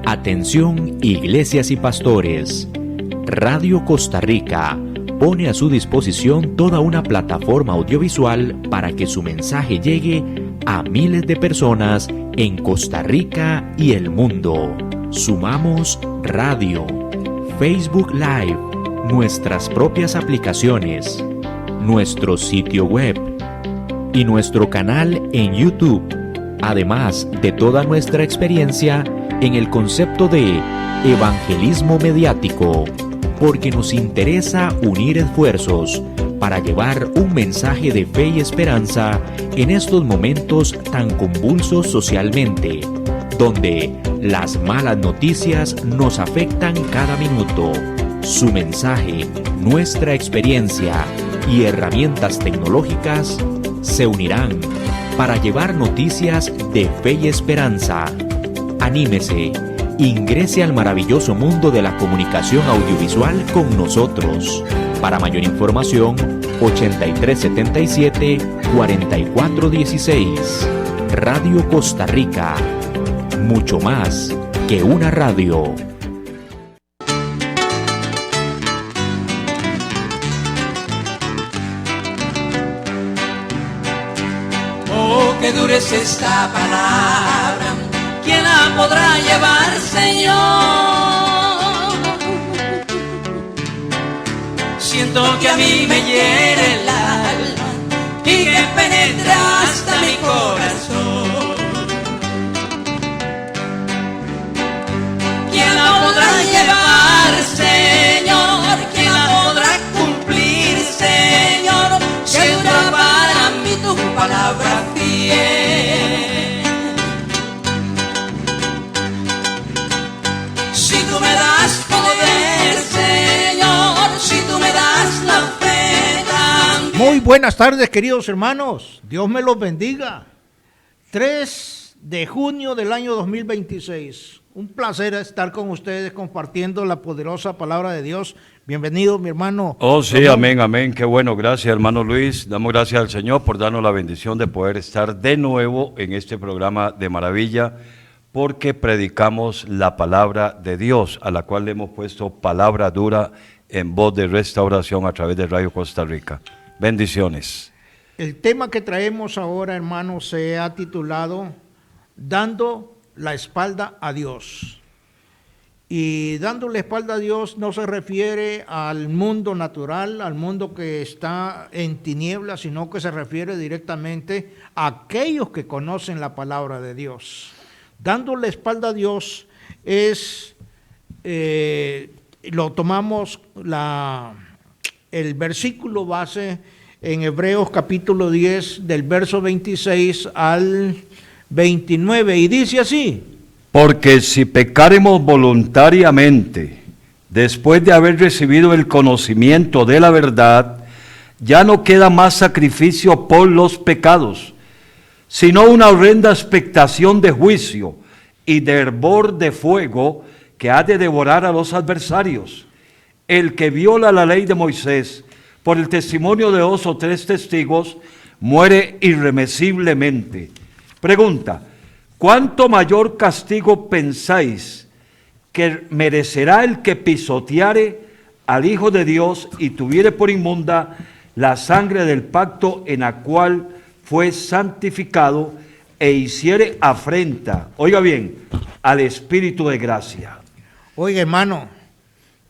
Atención, iglesias y pastores. Radio Costa Rica pone a su disposición toda una plataforma audiovisual para que su mensaje llegue a miles de personas en Costa Rica y el mundo. Sumamos radio, Facebook Live, nuestras propias aplicaciones, nuestro sitio web y nuestro canal en YouTube, además de toda nuestra experiencia en el concepto de evangelismo mediático, porque nos interesa unir esfuerzos para llevar un mensaje de fe y esperanza en estos momentos tan convulsos socialmente, donde las malas noticias nos afectan cada minuto. Su mensaje, nuestra experiencia y herramientas tecnológicas se unirán para llevar noticias de fe y esperanza. Anímese, ingrese al maravilloso mundo de la comunicación audiovisual con nosotros. Para mayor información, 8377-4416. Radio Costa Rica. Mucho más que una radio. Oh, qué dura es esta palabra. ¿Quién la podrá llevar, Señor? Siento que a mí me hiere el alma y que penetra hasta mi corazón. ¿Quién la podrá llevar, Señor? ¿Quién la podrá cumplir, Señor? Que dura para mí tu palabra fiel. Si tú me das poder, Señor, si tú me das la fe también. Muy buenas tardes, queridos hermanos. Dios me los bendiga. 3 de junio del año 2026. Un placer estar con ustedes compartiendo la poderosa palabra de Dios. Bienvenido, mi hermano. Oh, sí, amén, amén. Qué bueno. Gracias, hermano Luis. Damos gracias al Señor por darnos la bendición de poder estar de nuevo en este programa de maravilla, porque predicamos la palabra de Dios, a la cual le hemos puesto palabra dura en voz de restauración a través de Radio Costa Rica. Bendiciones. El tema que traemos ahora, hermanos, se ha titulado Dando la espalda a Dios. Y dando la espalda a Dios no se refiere al mundo natural, al mundo que está en tinieblas, sino que se refiere directamente a aquellos que conocen la palabra de Dios. Dando la espalda a Dios es, lo tomamos el versículo base en Hebreos capítulo 10 del verso 26 al 29 y dice así: Porque si pecáremos voluntariamente, después de haber recibido el conocimiento de la verdad, ya no queda más sacrificio por los pecados, sino una horrenda expectación de juicio y de hervor de fuego que ha de devorar a los adversarios. El que viola la ley de Moisés por el testimonio de 2 o 3 testigos muere irremisiblemente. Pregunta: ¿cuánto mayor castigo pensáis que merecerá el que pisoteare al Hijo de Dios y tuviere por inmunda la sangre del pacto en la cual fue santificado e hiciere afrenta, oiga bien, al Espíritu de gracia? Oiga, hermano,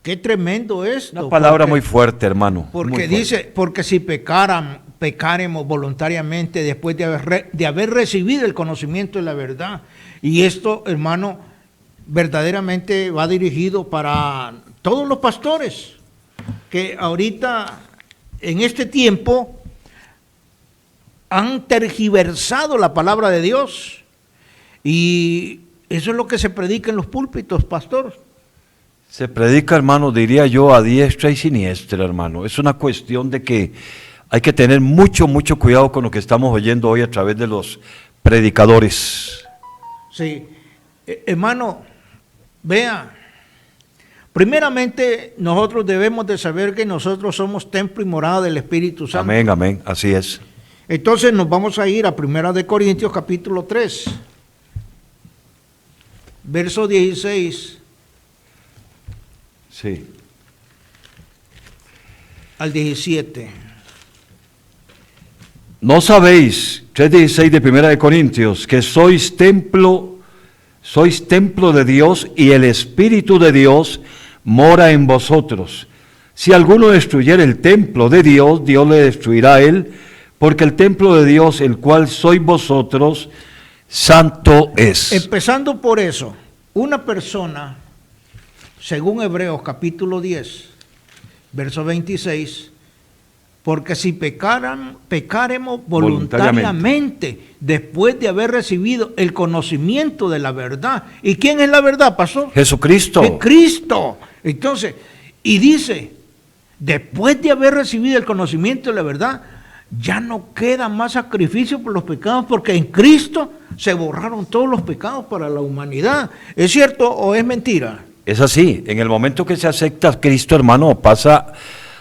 qué tremendo esto. Una palabra muy fuerte, hermano. Porque dice, porque si pecaremos voluntariamente después de haber recibido el conocimiento de la verdad. Y esto, hermano, verdaderamente va dirigido para todos los pastores que ahorita, en este tiempo, han tergiversado la palabra de Dios. Y eso es lo que se predica en los púlpitos, pastor. Se predica, hermano, diría yo, a diestra y siniestra, hermano. Es una cuestión de que hay que tener mucho cuidado con lo que estamos oyendo hoy a través de los predicadores. Sí, hermano, vea, primeramente nosotros debemos de saber que nosotros somos templo y morada del Espíritu Santo. Amén, amén, así es. Entonces nos vamos a ir a 1 Corintios capítulo 3. verso 16 Sí. al 17. ¿No sabéis, 3:16 de Primera de Corintios, que sois templo de Dios y el Espíritu de Dios mora en vosotros? Si alguno destruyere el templo de Dios, Dios le destruirá a él, porque el templo de Dios, el cual sois vosotros, santo es. Empezando por eso, una persona, según Hebreos capítulo 10, verso 26, porque si pecaremos voluntariamente después de haber recibido el conocimiento de la verdad. ¿Y quién es la verdad, pastor? Jesucristo. Cristo. Entonces, y dice, después de haber recibido el conocimiento de la verdad, ya no queda más sacrificio por los pecados, porque en Cristo se borraron todos los pecados para la humanidad. ¿Es cierto o es mentira? Es así. En el momento que se acepta a Cristo, hermano, pasa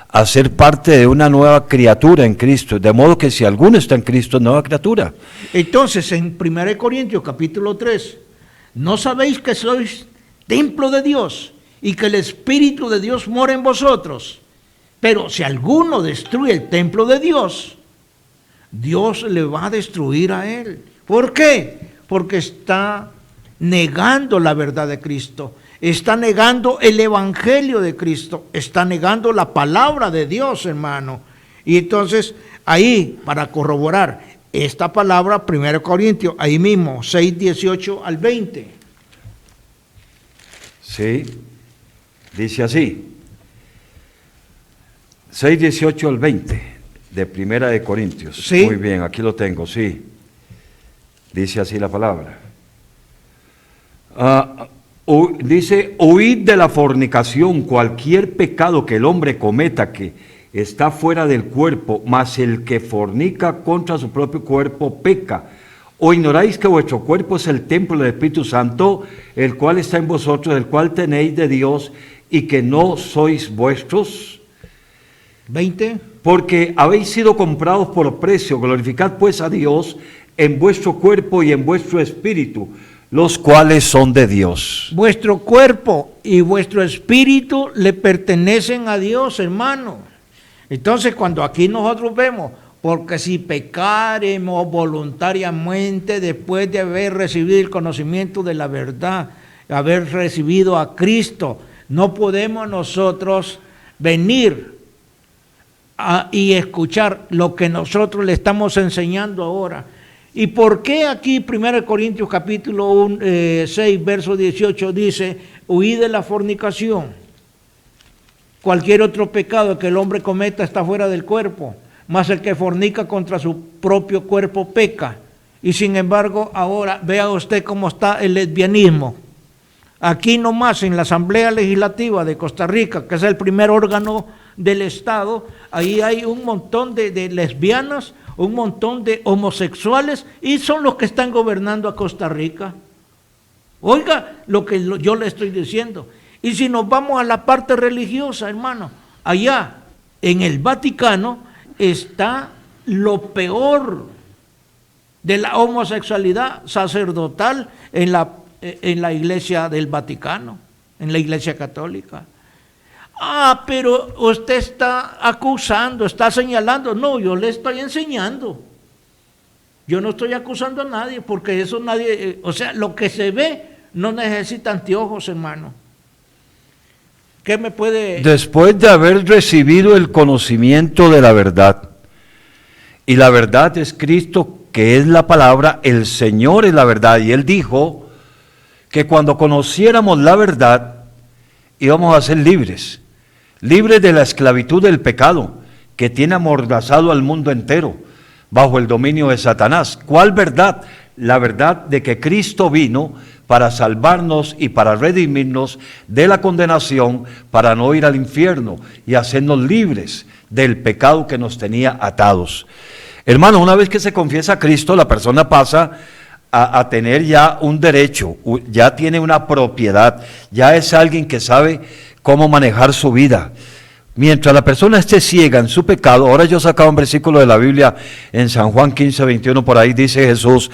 a ser parte de una nueva criatura en Cristo. De modo que si alguno está en Cristo, nueva criatura. Entonces, en 1 Corintios capítulo 3, ¿no sabéis que sois templo de Dios y que el Espíritu de Dios mora en vosotros? Pero si alguno destruye el templo de Dios, Dios le va a destruir a él. ¿Por qué? Porque está negando la verdad de Cristo, está negando el evangelio de Cristo, está negando la palabra de Dios, hermano. Y entonces, ahí, para corroborar esta palabra, 1 Corintios, ahí mismo, 6, 18 al 20. Sí, dice así. 6, 18 al 20 de Primera de Corintios. Sí. Muy bien, aquí lo tengo, sí. Dice así la palabra. Dice, huid de la fornicación, cualquier pecado que el hombre cometa que está fuera del cuerpo, mas el que fornica contra su propio cuerpo peca. ¿O ignoráis que vuestro cuerpo es el templo del Espíritu Santo, el cual está en vosotros, el cual tenéis de Dios, y que no sois vuestros? 20. Porque habéis sido comprados por precio, glorificad pues a Dios en vuestro cuerpo y en vuestro espíritu, los cuales son de Dios. Vuestro cuerpo y vuestro espíritu le pertenecen a Dios, hermano. Entonces, cuando aquí nosotros vemos, porque si pecaremos voluntariamente después de haber recibido el conocimiento de la verdad, haber recibido a Cristo, no podemos nosotros venir y escuchar lo que nosotros le estamos enseñando ahora. ¿Y por qué aquí 1 Corintios capítulo 6, verso 18 dice, huid de la fornicación? Cualquier otro pecado que el hombre cometa está fuera del cuerpo, mas el que fornica contra su propio cuerpo peca. Y sin embargo, ahora vea usted cómo está el lesbianismo. Aquí nomás en la Asamblea Legislativa de Costa Rica, que es el primer órgano del Estado, ahí hay un montón de lesbianas, un montón de homosexuales, y son los que están gobernando a Costa Rica. Oiga lo que yo le estoy diciendo. Y si nos vamos a la parte religiosa, hermano, allá en el Vaticano está lo peor de la homosexualidad sacerdotal en la iglesia del Vaticano, en la iglesia católica. Pero usted está acusando, está señalando. No, yo le estoy enseñando. Yo no estoy acusando a nadie, porque eso nadie, o sea, lo que se ve no necesita anteojos, hermano. ¿Qué me puede...? Después de haber recibido el conocimiento de la verdad, y la verdad es Cristo, que es la palabra, el Señor es la verdad, y Él dijo que cuando conociéramos la verdad, íbamos a ser libres de la esclavitud del pecado, que tiene amordazado al mundo entero, bajo el dominio de Satanás. ¿Cuál verdad? La verdad de que Cristo vino para salvarnos y para redimirnos de la condenación, para no ir al infierno y hacernos libres del pecado que nos tenía atados. Hermano, una vez que se confiesa a Cristo, la persona pasa a tener ya un derecho, ya tiene una propiedad, ya es alguien que sabe cómo manejar su vida. mientras la persona esté ciega en su pecado, ahora yo sacaba un versículo de la Biblia en San Juan 15, 21, por ahí dice Jesús,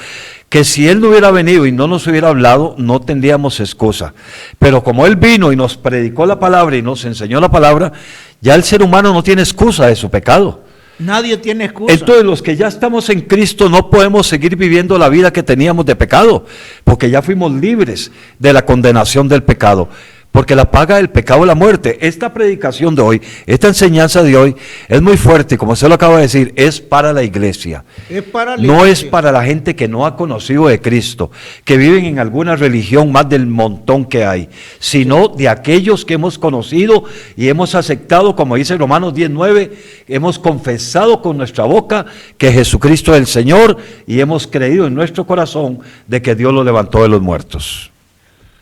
que si Él no hubiera venido y no nos hubiera hablado, no tendríamos excusa. Pero como Él vino y nos predicó la palabra y nos enseñó la palabra, ya el ser humano no tiene excusa de su pecado. Nadie tiene excusa. Entonces los que ya estamos en Cristo no podemos seguir viviendo la vida que teníamos de pecado, porque ya fuimos libres de la condenación del pecado. Porque la paga del pecado es la muerte. Esta predicación de hoy, esta enseñanza de hoy, es muy fuerte, como usted lo acaba de decir, es para la iglesia. Es para la No es iglesia. para la gente que no ha conocido de Cristo, que viven en alguna religión más del montón que hay, sino de aquellos que hemos conocido y hemos aceptado, como dice Romanos 10:9, hemos confesado con nuestra boca que Jesucristo es el Señor y hemos creído en nuestro corazón de que Dios lo levantó de los muertos.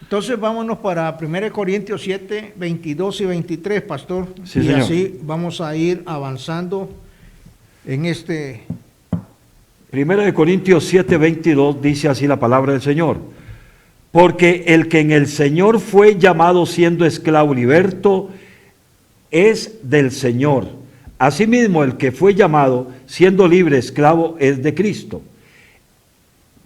Entonces vámonos para 1 Corintios 7, 22 y 23, pastor. Sí, y señor. así vamos a ir avanzando en este. 1 Corintios 7:22 dice así la palabra del Señor. Porque el que en el Señor fue llamado siendo esclavo liberto, es del Señor. Asimismo, el que fue llamado siendo libre esclavo es de Cristo.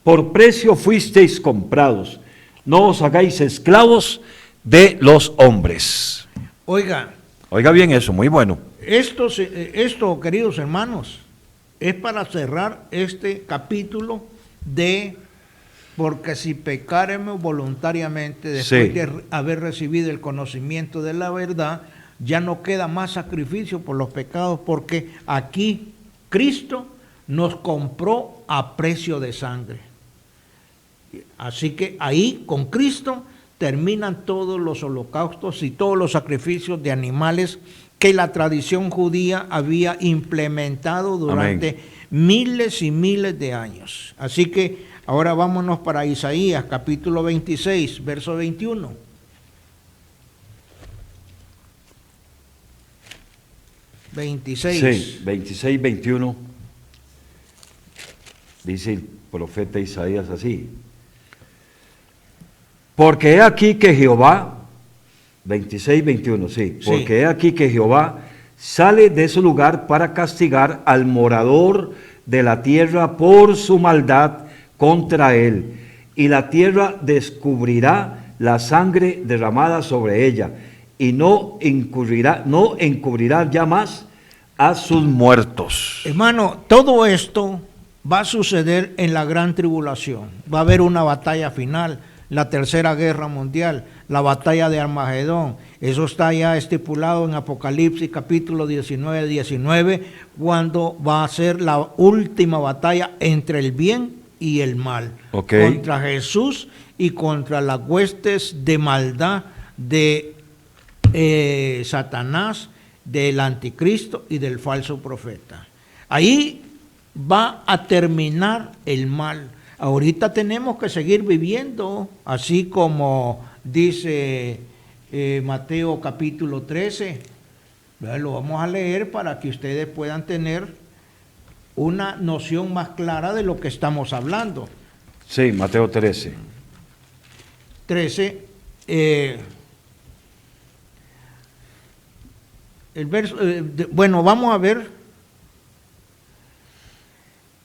Por precio fuisteis comprados. No os hagáis esclavos de los hombres. Oiga, Oiga bien eso, muy bueno. esto, queridos hermanos, es para cerrar este capítulo de porque si pecaremos voluntariamente después Sí. de haber recibido el conocimiento de la verdad, ya no queda más sacrificio por los pecados, porque aquí Cristo nos compró a precio de sangre. Así que ahí con Cristo terminan todos los holocaustos y todos los sacrificios de animales que la tradición judía había implementado durante Amén. miles y miles de años. Así que ahora vámonos para Isaías capítulo 26, verso 21. Sí, 26, 21. Dice el profeta Isaías así. Porque he aquí que Jehová, 26, 21, sí. Sí. Porque he aquí que Jehová sale de su lugar para castigar al morador de la tierra por su maldad contra él. Y la tierra descubrirá la sangre derramada sobre ella, y no encubrirá ya más a sus muertos. Hermano, todo esto va a suceder en la gran tribulación. Va a haber una batalla final, la tercera guerra mundial, la batalla de Armagedón. Eso está ya estipulado en Apocalipsis capítulo 19, cuando va a ser la última batalla entre el bien y el mal. Ok. Contra Jesús y contra las huestes de maldad de Satanás, del anticristo y del falso profeta. Ahí va a terminar el mal. Ahorita tenemos que seguir viviendo, así como dice Mateo capítulo 13. Lo vamos a leer para que ustedes puedan tener una noción más clara de lo que estamos hablando. Sí, Mateo 13. 13, el verso, bueno, vamos a ver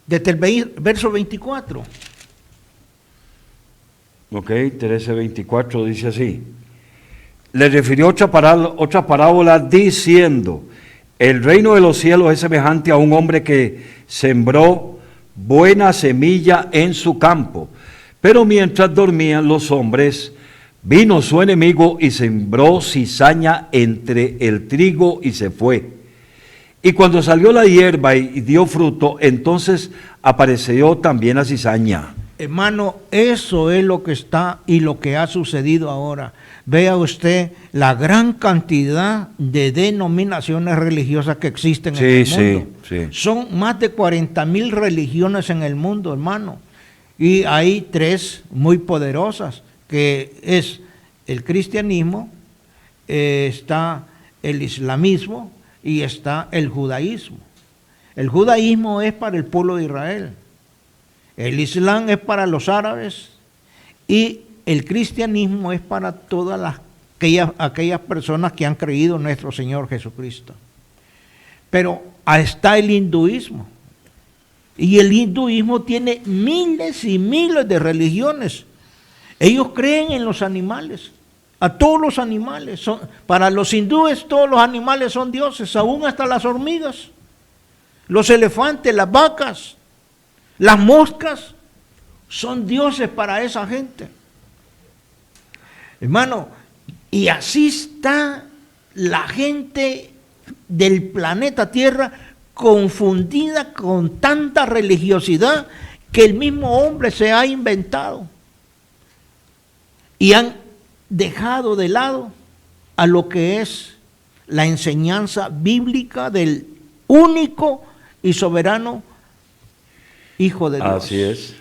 desde el verso 24. Ok, 13:24 dice así. Le refirió otra parábola diciendo: el reino de los cielos es semejante a un hombre que sembró buena semilla en su campo. Pero mientras dormían los hombres, vino su enemigo y sembró cizaña entre el trigo y se fue. Y cuando salió la hierba y dio fruto, entonces apareció también la cizaña. Hermano, eso es lo que está y lo que ha sucedido ahora. Vea usted la gran cantidad de denominaciones religiosas que existen en el mundo. Sí. Son más de 40,000 religiones en el mundo, hermano. Y hay tres muy poderosas, que es el cristianismo, está el islamismo y está el judaísmo. El judaísmo es para el pueblo de Israel. El islam es para los árabes y el cristianismo es para todas las aquellas personas que han creído en nuestro Señor Jesucristo. Pero está el hinduismo. Y el hinduismo tiene miles y miles de religiones. Ellos creen en los animales, a todos los animales. Para los hindúes todos los animales son dioses, aún hasta las hormigas, los elefantes, las vacas, las moscas, son dioses para esa gente. Hermano, y así está la gente del planeta Tierra confundida con tanta religiosidad que el mismo hombre se ha inventado. Y han dejado de lado a lo que es la enseñanza bíblica del único y soberano Hijo de Dios. Así es.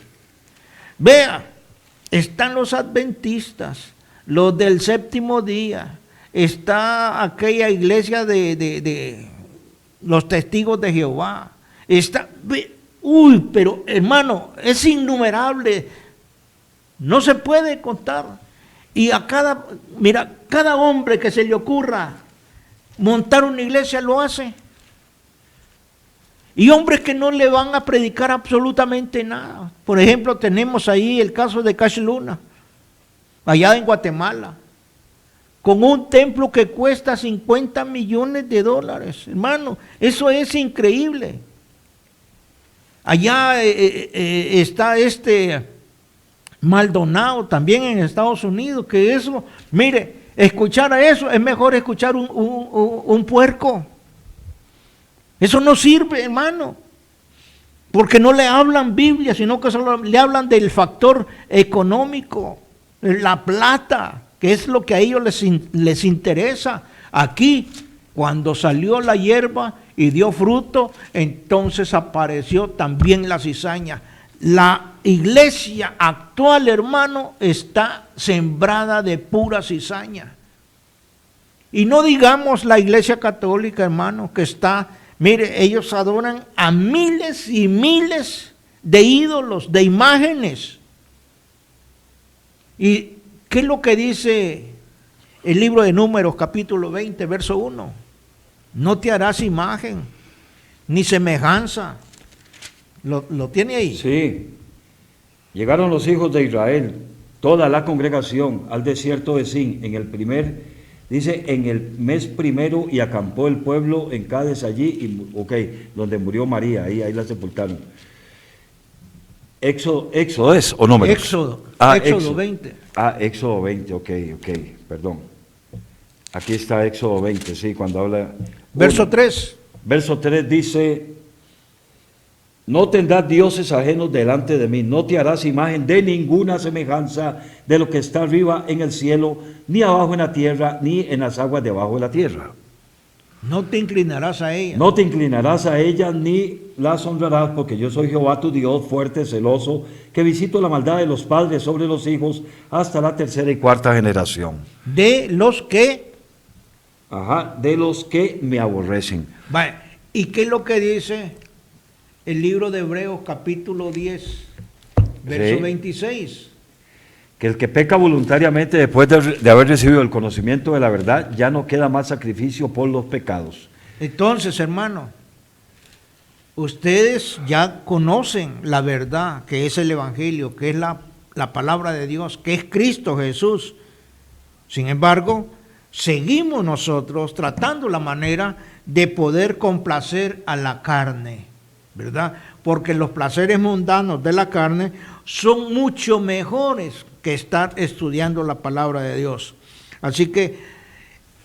Vea, están los adventistas, los del séptimo día, está aquella iglesia de los testigos de Jehová, está, pero hermano, es innumerable, no se puede contar. Y a cada hombre que se le ocurra montar una iglesia lo hace. Y hombres que no le van a predicar absolutamente nada. Por ejemplo, tenemos ahí el caso de Cash Luna, allá en Guatemala, con un templo que cuesta $50 millones. Hermano, eso es increíble. Allá está Maldonado, también en Estados Unidos, que eso, mire, escuchar a eso es mejor escuchar un puerco. Eso no sirve, hermano, porque no le hablan Biblia, sino que solo le hablan del factor económico, la plata, que es lo que a ellos les interesa. Aquí, cuando salió la hierba y dio fruto, entonces apareció también la cizaña. La iglesia actual, hermano, está sembrada de pura cizaña. Y no digamos la iglesia católica, hermano, que está... Mire, ellos adoran a miles y miles de ídolos, de imágenes. ¿Y qué es lo que dice el libro de Números, capítulo 20, verso 1? No te harás imagen, ni semejanza. ¿Lo tiene ahí? Sí. Llegaron los hijos de Israel, toda la congregación, al desierto de Sin, en el mes primero, y acampó el pueblo en Cades allí, donde murió María, ahí la sepultaron. Éxodo es, ¿o no? Éxodo 20. Éxodo 20, ok, perdón. Aquí está Éxodo 20, sí, cuando habla... Verso 3. Verso 3 dice: no tendrás dioses ajenos delante de mí, no te harás imagen de ninguna semejanza de lo que está arriba en el cielo, ni abajo en la tierra, ni en las aguas debajo de la tierra. No te inclinarás a ella. No te inclinarás a ella, ni las honrarás, porque yo soy Jehová tu Dios, fuerte, celoso, que visito la maldad de los padres sobre los hijos hasta la tercera y cuarta generación. De los que... de los que me aborrecen. Vale. ¿Y qué es lo que dice el libro de Hebreos, capítulo 10, verso 26? Que el que peca voluntariamente después de haber recibido el conocimiento de la verdad, ya no queda más sacrificio por los pecados. Entonces, hermano, ustedes ya conocen la verdad, que es el Evangelio, que es la palabra de Dios, que es Cristo Jesús. Sin embargo, seguimos nosotros tratando la manera de poder complacer a la carne, ¿verdad? Porque los placeres mundanos de la carne son mucho mejores que estar estudiando la palabra de Dios. Así que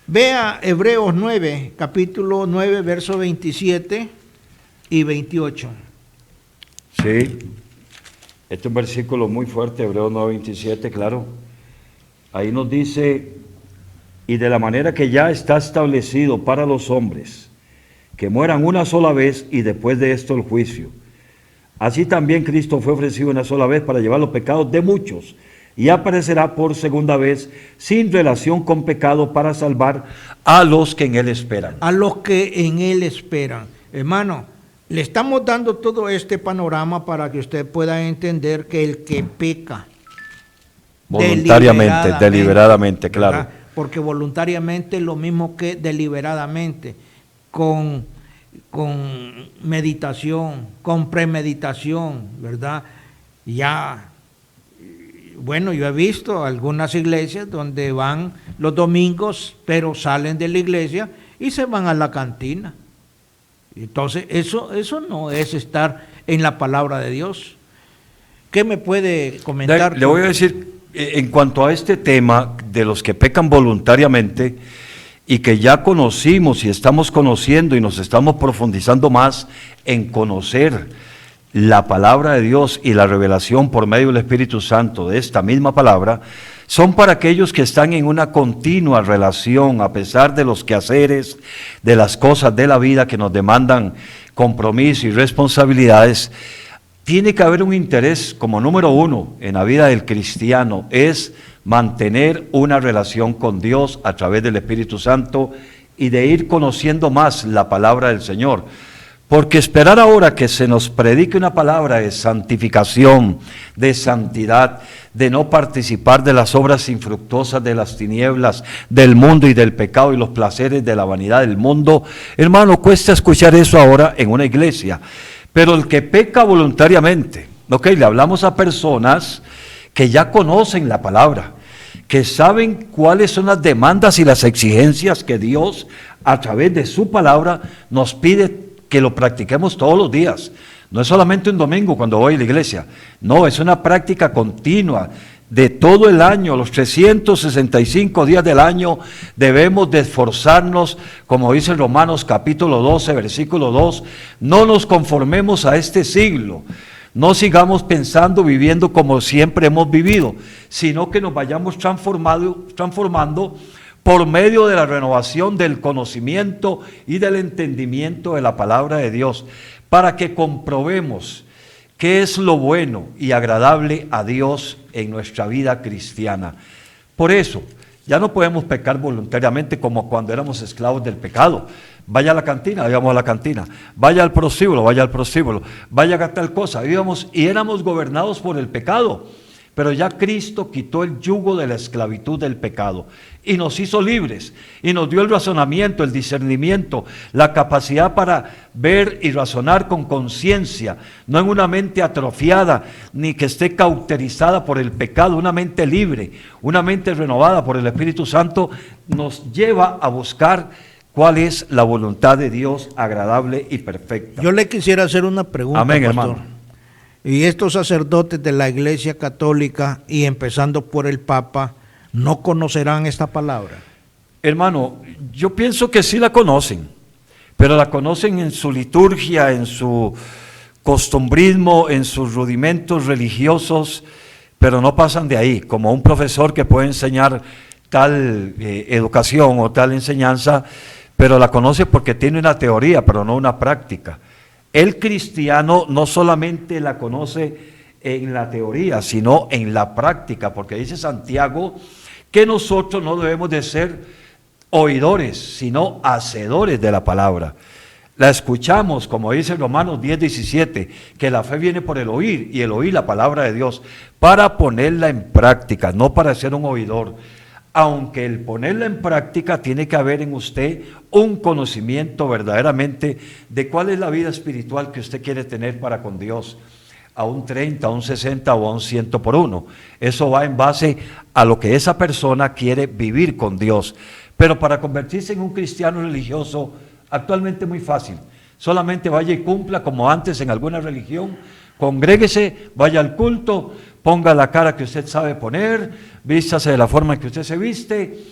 vea Hebreos 9, capítulo 9, versos 27 y 28. Sí, este es un versículo muy fuerte, Hebreos 9, 27, claro. Ahí nos dice: y de la manera que ya está establecido para los hombres, que mueran una sola vez y después de esto el juicio. Así también Cristo fue ofrecido una sola vez para llevar los pecados de muchos, y aparecerá por segunda vez sin relación con pecado para salvar a los que en Él esperan. A los que en Él esperan. Hermano, le estamos dando todo este panorama para que usted pueda entender que el que peca Voluntariamente, deliberadamente, claro. ¿verdad? porque voluntariamente es lo mismo que deliberadamente, con meditación, con premeditación, ¿verdad? Ya, bueno, yo he visto algunas iglesias donde van los domingos, pero salen de la iglesia y se van a la cantina. Entonces, eso no es estar en la palabra de Dios. ¿Qué me puede comentar? Le voy a decir, en cuanto a este tema de los que pecan voluntariamente y que ya conocimos y estamos conociendo y nos estamos profundizando más en conocer la palabra de Dios y la revelación por medio del Espíritu Santo de esta misma palabra, son para aquellos que están en una continua relación a pesar de los quehaceres, de las cosas de la vida que nos demandan compromiso y responsabilidades. Tiene que haber un interés como número uno en la vida del cristiano, es mantener una relación con Dios a través del Espíritu Santo y de ir conociendo más la palabra del Señor. Porque esperar ahora que se nos predique una palabra de santificación, de santidad, de no participar de las obras infructuosas de las tinieblas, del mundo y del pecado y los placeres de la vanidad del mundo, hermano, cuesta escuchar eso ahora en una iglesia. Pero el que peca voluntariamente, le hablamos a personas que ya conocen la palabra, que saben cuáles son las demandas y las exigencias que Dios a través de su palabra nos pide que lo practiquemos todos los días. No es solamente un domingo cuando voy a la iglesia, no, es una práctica continua de todo el año, los 365 días del año debemos de esforzarnos, como dice Romanos capítulo 12, versículo 2, no nos conformemos a este siglo, no sigamos pensando, viviendo como siempre hemos vivido, sino que nos vayamos transformando por medio de la renovación del conocimiento y del entendimiento de la palabra de Dios, para que comprobemos qué es lo bueno y agradable a Dios en nuestra vida cristiana. Por eso, ya no podemos pecar voluntariamente como cuando éramos esclavos del pecado. Vaya a la cantina, íbamos a la cantina. Vaya al prostíbulo, vaya al prostíbulo. Vaya a tal cosa, íbamos y éramos gobernados por el pecado. Pero ya Cristo quitó el yugo de la esclavitud del pecado y nos hizo libres y nos dio el razonamiento, el discernimiento, la capacidad para ver y razonar con conciencia, no en una mente atrofiada ni que esté cauterizada por el pecado, una mente libre, una mente renovada por el Espíritu Santo nos lleva a buscar cuál es la voluntad de Dios agradable y perfecta. Yo le quisiera hacer una pregunta, amén, pastor. hermano. Y estos sacerdotes de la Iglesia Católica, y empezando por el Papa, ¿no conocerán esta palabra? Hermano, yo pienso que sí la conocen, pero la conocen en su liturgia, en su costumbrismo, en sus rudimentos religiosos, pero no pasan de ahí, como un profesor que puede enseñar tal educación o tal enseñanza, pero la conoce porque tiene una teoría, pero no una práctica. El cristiano no solamente la conoce en la teoría, sino en la práctica, porque dice Santiago que nosotros no debemos de ser oidores, sino hacedores de la palabra. La escuchamos, como dice Romanos 10:17, que la fe viene por el oír, y el oír la palabra de Dios, para ponerla en práctica, no para ser un oidor. Aunque el ponerla en práctica tiene que haber en usted un conocimiento verdaderamente de cuál es la vida espiritual que usted quiere tener para con Dios, a un 30, a un 60 o a un 100 por uno. Eso va en base a lo que esa persona quiere vivir con Dios. Pero para convertirse en un cristiano religioso, actualmente es muy fácil. Solamente vaya y cumpla como antes en alguna religión, congréguese, vaya al culto, ponga la cara que usted sabe poner, vístase de la forma en que usted se viste.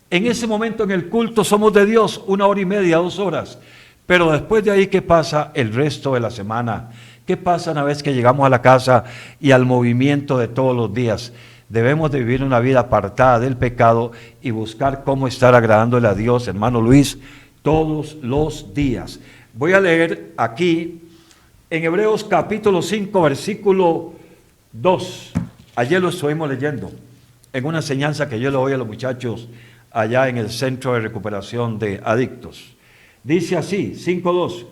En ese momento en el culto somos de Dios 1 hora y media, 2 horas. Pero después de ahí, ¿qué pasa el resto de la semana? ¿Qué pasa una vez que llegamos a la casa y al movimiento de todos los días? Debemos de vivir una vida apartada del pecado y buscar cómo estar agradándole a Dios, hermano Luis, todos los días. Voy a leer aquí en Hebreos capítulo 5, versículo 2. Ayer lo estuvimos leyendo en una enseñanza que yo le doy a los muchachos allá en el Centro de Recuperación de Adictos. Dice así, 5:2,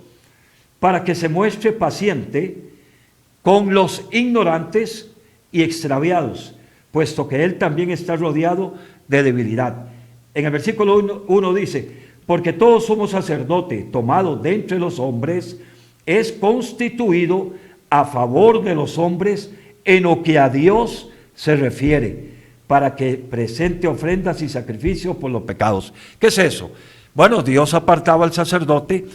para que se muestre paciente con los ignorantes y extraviados, puesto que él también está rodeado de debilidad. En el versículo 1 dice, porque todos somos sacerdotes, tomado de entre los hombres, es constituido a favor de los hombres en lo que a Dios se refiere, para que presente ofrendas y sacrificios por los pecados. ¿Qué es eso? Bueno, Dios apartaba al sacerdote,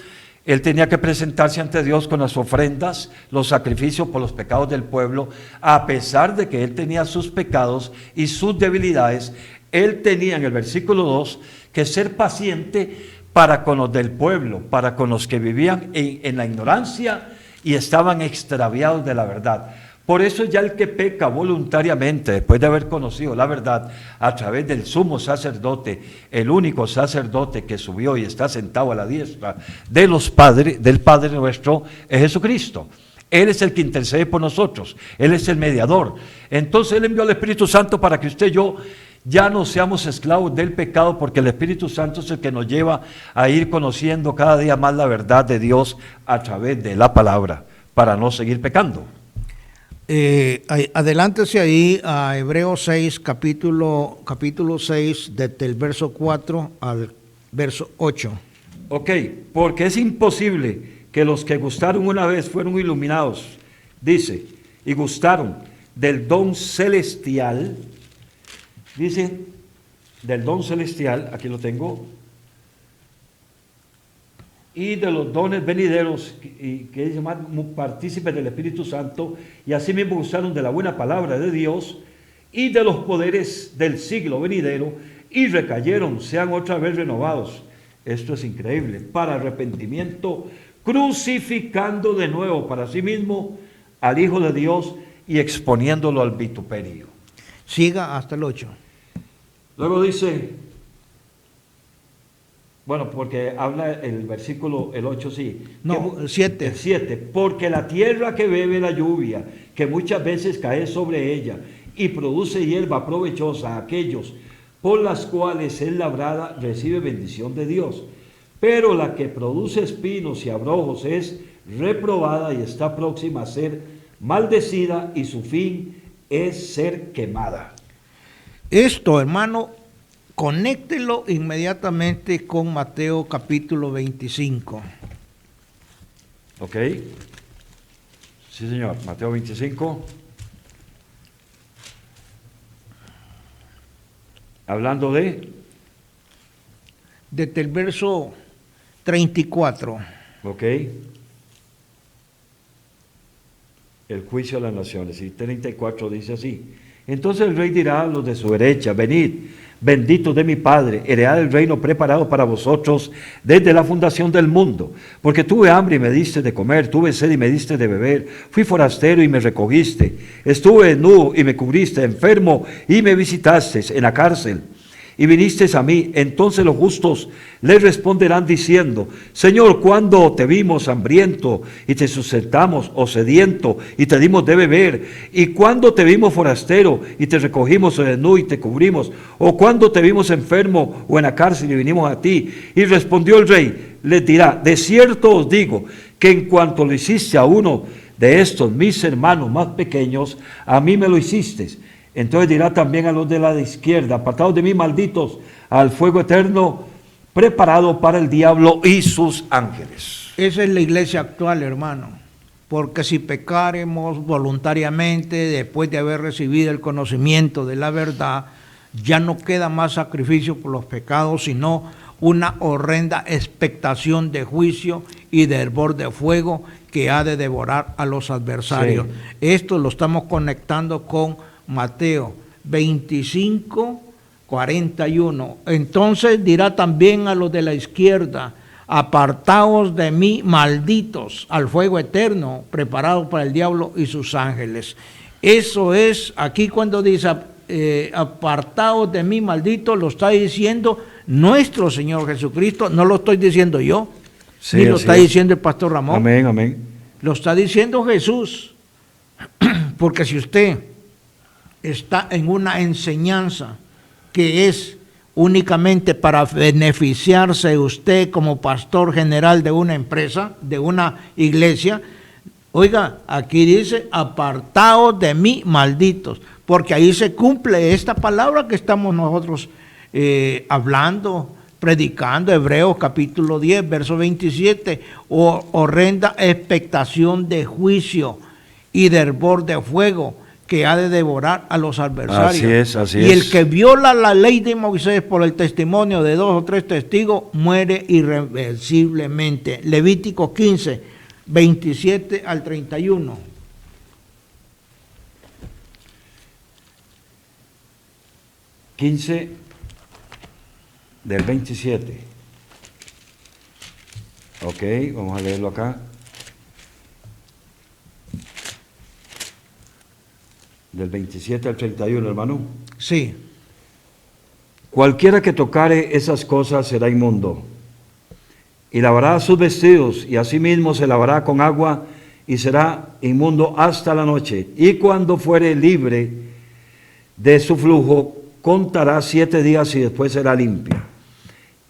él tenía que presentarse ante Dios con las ofrendas, los sacrificios por los pecados del pueblo, a pesar de que él tenía sus pecados y sus debilidades. Él tenía en el versículo 2 que ser paciente para con los del pueblo, para con los que vivían en la ignorancia y estaban extraviados de la verdad. Por eso ya el que peca voluntariamente, después de haber conocido la verdad, a través del sumo sacerdote, el único sacerdote que subió y está sentado a la diestra de los padres, del Padre nuestro, es Jesucristo. Él es el que intercede por nosotros, Él es el mediador. Entonces Él envió al Espíritu Santo para que usted y yo ya no seamos esclavos del pecado, porque el Espíritu Santo es el que nos lleva a ir conociendo cada día más la verdad de Dios a través de la palabra, para no seguir pecando. Adelántese ahí a Hebreos 6, capítulo 6, desde el verso 4 al verso 8. Ok, porque es imposible que los que gustaron una vez fueron iluminados, dice, y gustaron del don celestial, dice, del don celestial, aquí lo tengo, y de los dones venideros, que es llamar partícipes del Espíritu Santo, y así mismo gustaron de la buena palabra de Dios y de los poderes del siglo venidero, y recayeron, sean otra vez renovados. Esto es increíble, para arrepentimiento, crucificando de nuevo para sí mismo al Hijo de Dios y exponiéndolo al vituperio. Siga hasta el 8. Luego dice, bueno, porque habla el versículo, el 8 sí. No, el 7. El 7, porque la tierra que bebe la lluvia, que muchas veces cae sobre ella, y produce hierba provechosa a aquellos por las cuales es labrada, recibe bendición de Dios. Pero la que produce espinos y abrojos es reprobada y está próxima a ser maldecida, y su fin es ser quemada. Esto, hermano, conéctelo inmediatamente con Mateo capítulo 25. ¿Ok? Sí, señor. Mateo 25. Hablando de... Desde el verso 34. ¿Ok? El juicio de las naciones. Y 34 dice así. Entonces el rey dirá a los de su derecha, venid, benditos de mi Padre, heredad del reino preparado para vosotros desde la fundación del mundo. Porque tuve hambre y me diste de comer, tuve sed y me diste de beber, fui forastero y me recogiste, estuve desnudo y me cubriste, enfermo y me visitaste, en la cárcel y vinisteis a mí. Entonces los justos le responderán diciendo, Señor, ¿cuándo te vimos hambriento y te sustentamos, o sediento y te dimos de beber? ¿Y cuándo te vimos forastero y te recogimos, o desnudo y te cubrimos? ¿O cuándo te vimos enfermo o en la cárcel y vinimos a ti? Y respondió el rey, les dirá, de cierto os digo, que en cuanto lo hiciste a uno de estos mis hermanos más pequeños, a mí me lo hiciste. Entonces dirá también a los de la izquierda, apartados de mí, malditos, al fuego eterno preparado para el diablo y sus ángeles. Esa es la iglesia actual, hermano. Porque si pecáremos voluntariamente después de haber recibido el conocimiento de la verdad, ya no queda más sacrificio por los pecados, sino una horrenda expectación de juicio y de hervor de fuego que ha de devorar a los adversarios. Sí. Esto lo estamos conectando con Mateo 25, 41. Entonces dirá también a los de la izquierda, apartaos de mí, malditos, al fuego eterno, preparado para el diablo y sus ángeles. Eso es, aquí cuando dice, apartaos de mí, malditos, lo está diciendo nuestro Señor Jesucristo, no lo estoy diciendo yo, sí, ni lo está diciendo el pastor Ramón. Amén, amén. Lo está diciendo Jesús, porque si usted está en una enseñanza que es únicamente para beneficiarse usted como pastor general de una empresa, de una iglesia, oiga, aquí dice, apartaos de mí, malditos, porque ahí se cumple esta palabra que estamos nosotros hablando, predicando, Hebreos capítulo 10, verso 27, horrenda expectación de juicio y de hervor de fuego que ha de devorar a los adversarios. Así y es. el que viola la ley de Moisés por el testimonio de 2 o 3 testigos muere irreversiblemente. Levítico 15, 27 al 31. 15 del 27. Ok, vamos a leerlo acá. Del 27 al 31, hermano. Sí. Cualquiera que tocare esas cosas será inmundo, y lavará sus vestidos, y asimismo se lavará con agua, y será inmundo hasta la noche. Y cuando fuere libre de su flujo, contará 7 días y después será limpia.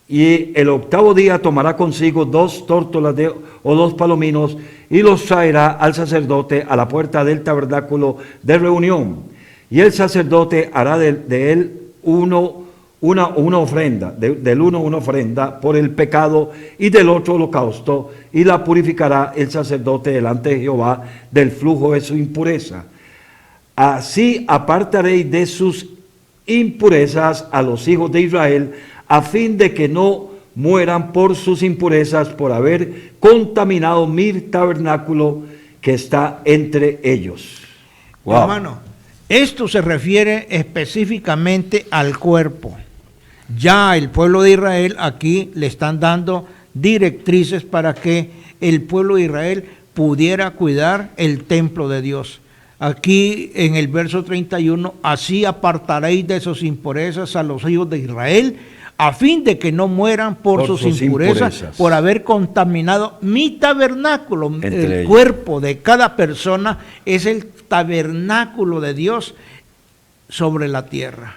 Y el 8º día tomará consigo 2 tórtolas o 2 palominos y los traerá al sacerdote a la puerta del tabernáculo de reunión. Y el sacerdote hará de él una ofrenda, del uno una ofrenda por el pecado y del otro holocausto, y la purificará el sacerdote delante de Jehová del flujo de su impureza. Así apartaréis de sus impurezas a los hijos de Israel, a fin de que no mueran por sus impurezas, por haber contaminado mi tabernáculo que está entre ellos. Wow. Hermano, esto se refiere específicamente al cuerpo. Ya el pueblo de Israel aquí le están dando directrices para que el pueblo de Israel pudiera cuidar el templo de Dios. Aquí en el verso 31, así apartaréis de sus impurezas a los hijos de Israel, a fin de que no mueran por sus impurezas, por haber contaminado mi tabernáculo. El cuerpo de cada persona es el tabernáculo de Dios sobre la tierra.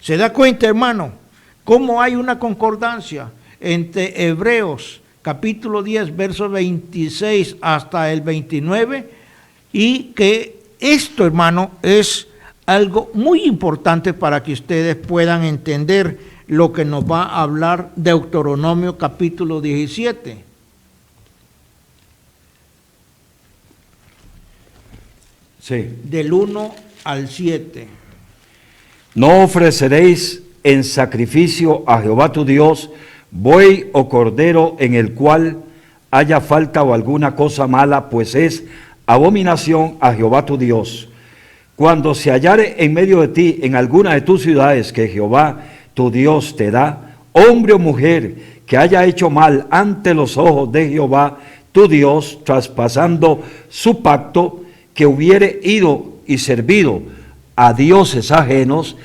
¿Se da cuenta, hermano, cómo hay una concordancia entre Hebreos capítulo 10, verso 26 hasta el 29, y que esto, hermano, es algo muy importante para que ustedes puedan entender lo que nos va a hablar Deuteronomio capítulo 17. Sí. Del 1 al 7. No ofreceréis en sacrificio a Jehová tu Dios buey o cordero en el cual haya falta o alguna cosa mala, pues es abominación a Jehová tu Dios. Cuando se hallare en medio de ti, en alguna de tus ciudades que Jehová tu Dios te da, hombre o mujer que haya hecho mal ante los ojos de Jehová tu Dios, traspasando su pacto, que hubiere ido y servido a dioses ajenos,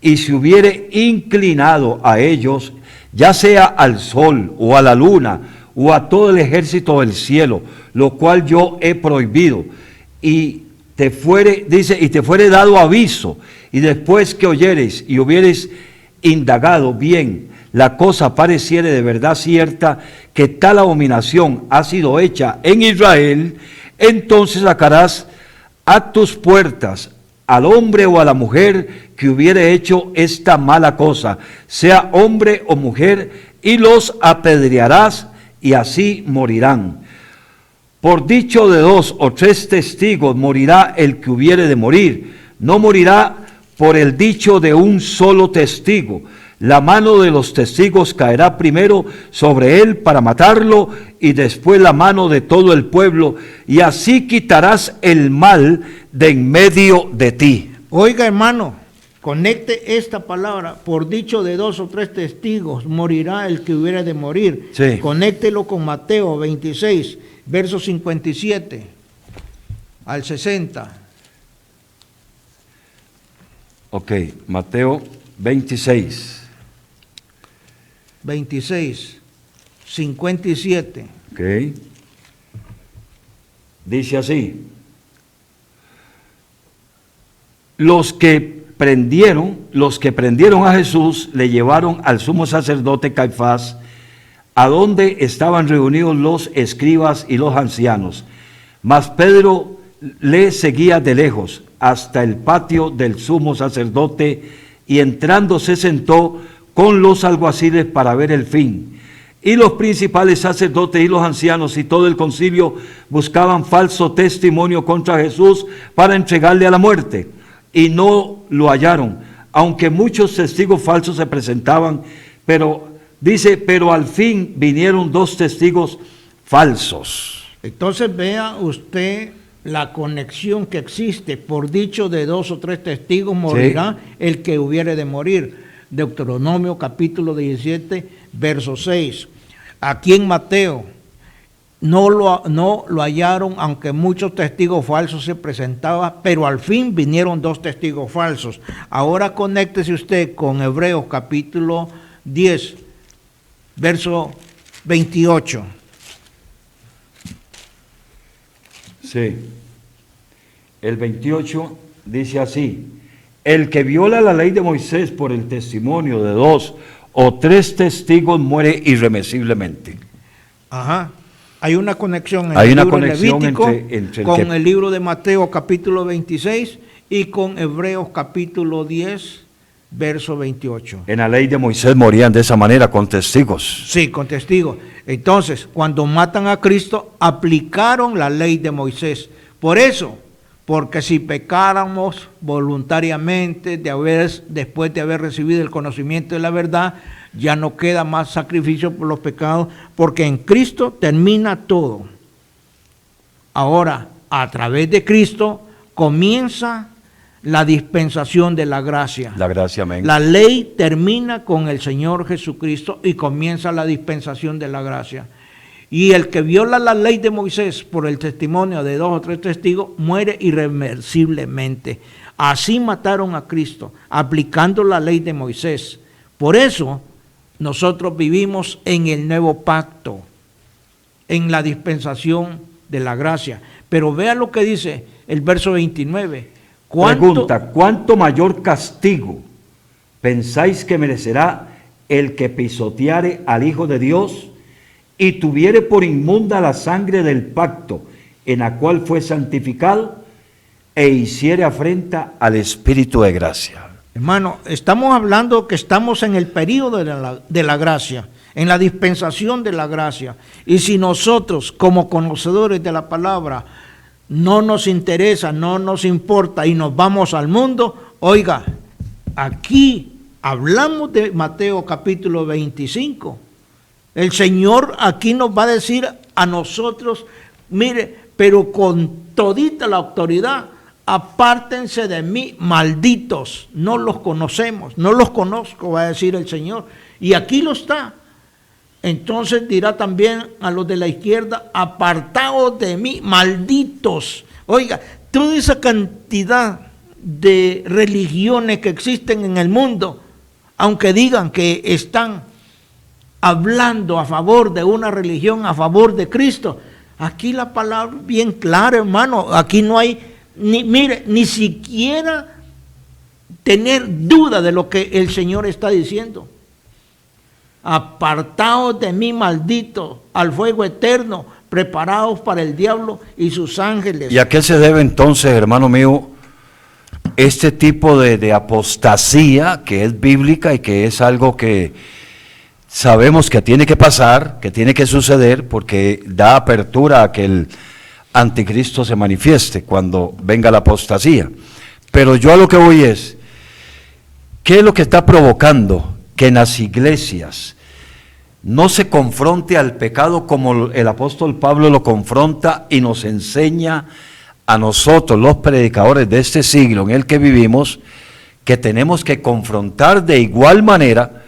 y se hubiere inclinado a ellos, ya sea al sol o a la luna o a todo el ejército del cielo, lo cual yo he prohibido, y te fuere, dice, y te fuere dado aviso, y después que oyeres y hubieres indagado bien, la cosa pareciere de verdad cierta, que tal abominación ha sido hecha en Israel, entonces sacarás a tus puertas al hombre o a la mujer que hubiere hecho esta mala cosa, sea hombre o mujer, y los apedrearás, y así morirán. Por dicho de 2 o 3 testigos morirá el que hubiere de morir, no morirá por el dicho de un solo testigo. La mano de los testigos caerá primero sobre él para matarlo, y después la mano de todo el pueblo, y así quitarás el mal de en medio de ti. Oiga, hermano, conecte esta palabra: por dicho de 2 o 3 testigos morirá el que hubiera de morir. Sí. Conéctelo con Mateo 26, versos 57 al 60. Ok, Mateo 26. 26, 57. Ok. Dice así: los que prendieron a Jesús le llevaron al sumo sacerdote Caifás, a donde estaban reunidos los escribas y los ancianos. Mas Pedro le seguía de lejos hasta el patio del sumo sacerdote, y entrando se sentó con los alguaciles para ver el fin. Y los principales sacerdotes y los ancianos y todo el concilio buscaban falso testimonio contra Jesús para entregarle a la muerte, y no lo hallaron, aunque muchos testigos falsos se presentaban, pero al fin vinieron 2 testigos falsos. Entonces vea usted la conexión que existe. Por dicho de 2 o 3 testigos morirá el que hubiere de morir. Deuteronomio capítulo 17, verso 6. Aquí en Mateo no lo hallaron, aunque muchos testigos falsos se presentaban, pero al fin vinieron 2 testigos falsos. Ahora conéctese usted con Hebreos capítulo 10, verso 28. Sí, el 28 dice así: el que viola la ley de Moisés por el testimonio de 2 o 3 testigos muere irremisiblemente. Ajá. Hay una conexión en Hay el una libro conexión Levítico entre con el libro de Mateo capítulo 26 y con Hebreos capítulo 10, verso 28. En la ley de Moisés morían de esa manera, con testigos. Sí, con testigos. Entonces, cuando matan a Cristo, aplicaron la ley de Moisés. Por eso, porque si pecáramos voluntariamente después de haber recibido el conocimiento de la verdad, ya no queda más sacrificio por los pecados, porque en Cristo termina todo. Ahora, a través de Cristo comienza la dispensación de la gracia. La gracia, amén. La ley termina con el Señor Jesucristo y comienza la dispensación de la gracia. Y el que viola la ley de Moisés por el testimonio de 2 o 3 testigos muere irreversiblemente. Así mataron a Cristo, aplicando la ley de Moisés. Por eso nosotros vivimos en el nuevo pacto, en la dispensación de la gracia. Pero vea lo que dice el verso 29. Pregunta: ¿cuánto mayor castigo pensáis que merecerá el que pisoteare al Hijo de Dios y tuviere por inmunda la sangre del pacto en la cual fue santificado e hiciere afrenta al Espíritu de gracia? Hermano, estamos hablando que estamos en el período de la gracia, en la dispensación de la gracia. Y si nosotros, como conocedores de la palabra, no nos interesa, no nos importa y nos vamos al mundo, oiga, aquí hablamos de Mateo capítulo 25. El Señor aquí nos va a decir a nosotros, mire, pero con todita la autoridad, apártense de mí, malditos, no los conocemos, no los conozco, va a decir el Señor. Y aquí lo está. Entonces dirá también a los de la izquierda, apartaos de mí, malditos. Oiga, toda esa cantidad de religiones que existen en el mundo, aunque digan que están hablando a favor de una religión, a favor de Cristo, aquí la palabra es bien clara, hermano. Aquí no hay, ni siquiera tener duda de lo que el Señor está diciendo. Apartaos de mí, maldito, al fuego eterno, preparados para el diablo y sus ángeles. ¿Y a qué se debe entonces, hermano mío, este tipo de apostasía que es bíblica y que es algo que sabemos que tiene que pasar, que tiene que suceder, porque da apertura a que el anticristo se manifieste cuando venga la apostasía? Pero yo a lo que voy es, ¿qué es lo que está provocando que en las iglesias no se confronte al pecado como el apóstol Pablo lo confronta y nos enseña a nosotros, los predicadores de este siglo en el que vivimos, que tenemos que confrontar de igual manera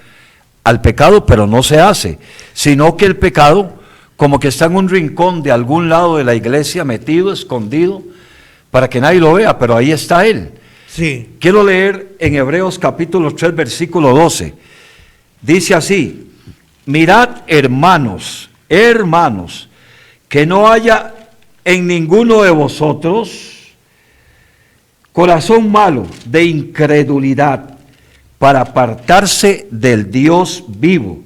al pecado, pero no se hace, sino que el pecado como que está en un rincón de algún lado de la iglesia, metido, escondido, para que nadie lo vea, pero ahí está él. Sí. Quiero leer en Hebreos capítulo 3, versículo 12. Dice así: mirad, hermanos, que no haya en ninguno de vosotros corazón malo de incredulidad para apartarse del Dios vivo.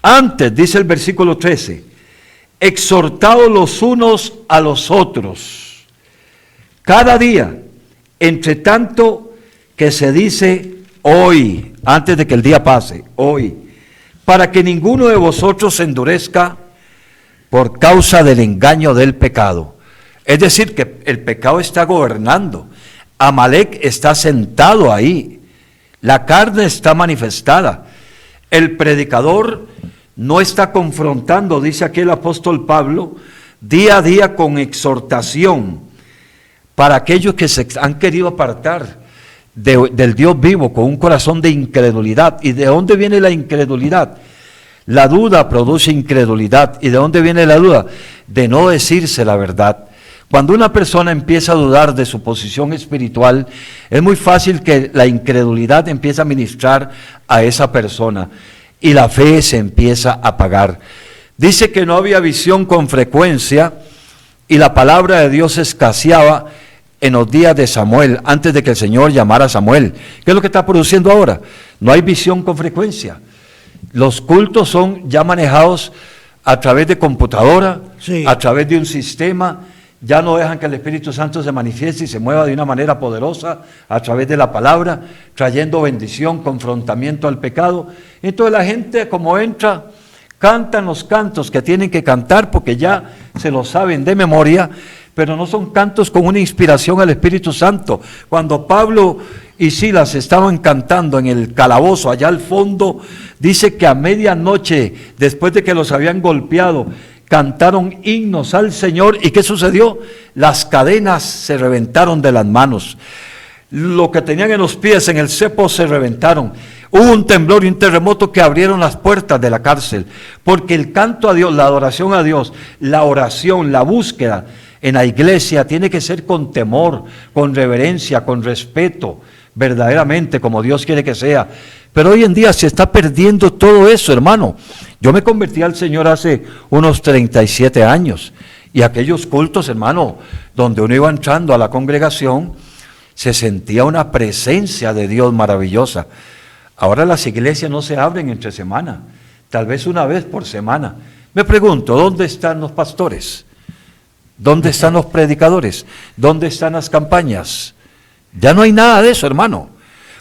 Antes, dice el versículo 13, exhortados los unos a los otros, cada día, entre tanto que se dice hoy, antes de que el día pase, hoy, para que ninguno de vosotros se endurezca por causa del engaño del pecado. Es decir, que el pecado está gobernando. Amalek está sentado ahí. La carne está manifestada. El predicador no está confrontando, dice aquí el apóstol Pablo, día a día con exhortación para aquellos que se han querido apartar del Dios vivo con un corazón de incredulidad. ¿Y de dónde viene la incredulidad? La duda produce incredulidad. ¿Y de dónde viene la duda? De no decirse la verdad. Cuando una persona empieza a dudar de su posición espiritual, es muy fácil que la incredulidad empiece a ministrar a esa persona y la fe se empieza a apagar. Dice que no había visión con frecuencia y la palabra de Dios escaseaba en los días de Samuel, antes de que el Señor llamara a Samuel. ¿Qué es lo que está produciendo ahora? No hay visión con frecuencia. Los cultos son ya manejados a través de computadora, Sí. a través de un sistema. Ya no dejan que el Espíritu Santo se manifieste y se mueva de una manera poderosa a través de la palabra, trayendo bendición, confrontamiento al pecado. Entonces la gente, como entra, cantan los cantos que tienen que cantar porque ya se los saben de memoria, pero no son cantos con una inspiración al Espíritu Santo. Cuando Pablo y Silas estaban cantando en el calabozo allá al fondo, dice que a medianoche, después de que los habían golpeado, cantaron himnos al Señor. ¿Y qué sucedió? Las cadenas se reventaron de las manos. Lo que tenían en los pies en el cepo se reventaron. Hubo un temblor y un terremoto que abrieron las puertas de la cárcel. Porque el canto a Dios, la adoración a Dios, la oración, la búsqueda en la iglesia tiene que ser con temor, con reverencia, con respeto, verdaderamente como Dios quiere que sea. Pero hoy en día se está perdiendo todo eso, hermano. Yo me convertí al Señor hace unos 37 años y aquellos cultos, hermano, donde uno iba entrando a la congregación, se sentía una presencia de Dios maravillosa. Ahora las iglesias no se abren entre semana, tal vez una vez por semana. Me pregunto, ¿dónde están los pastores? ¿Dónde están los predicadores? ¿Dónde están las campañas? Ya no hay nada de eso, hermano.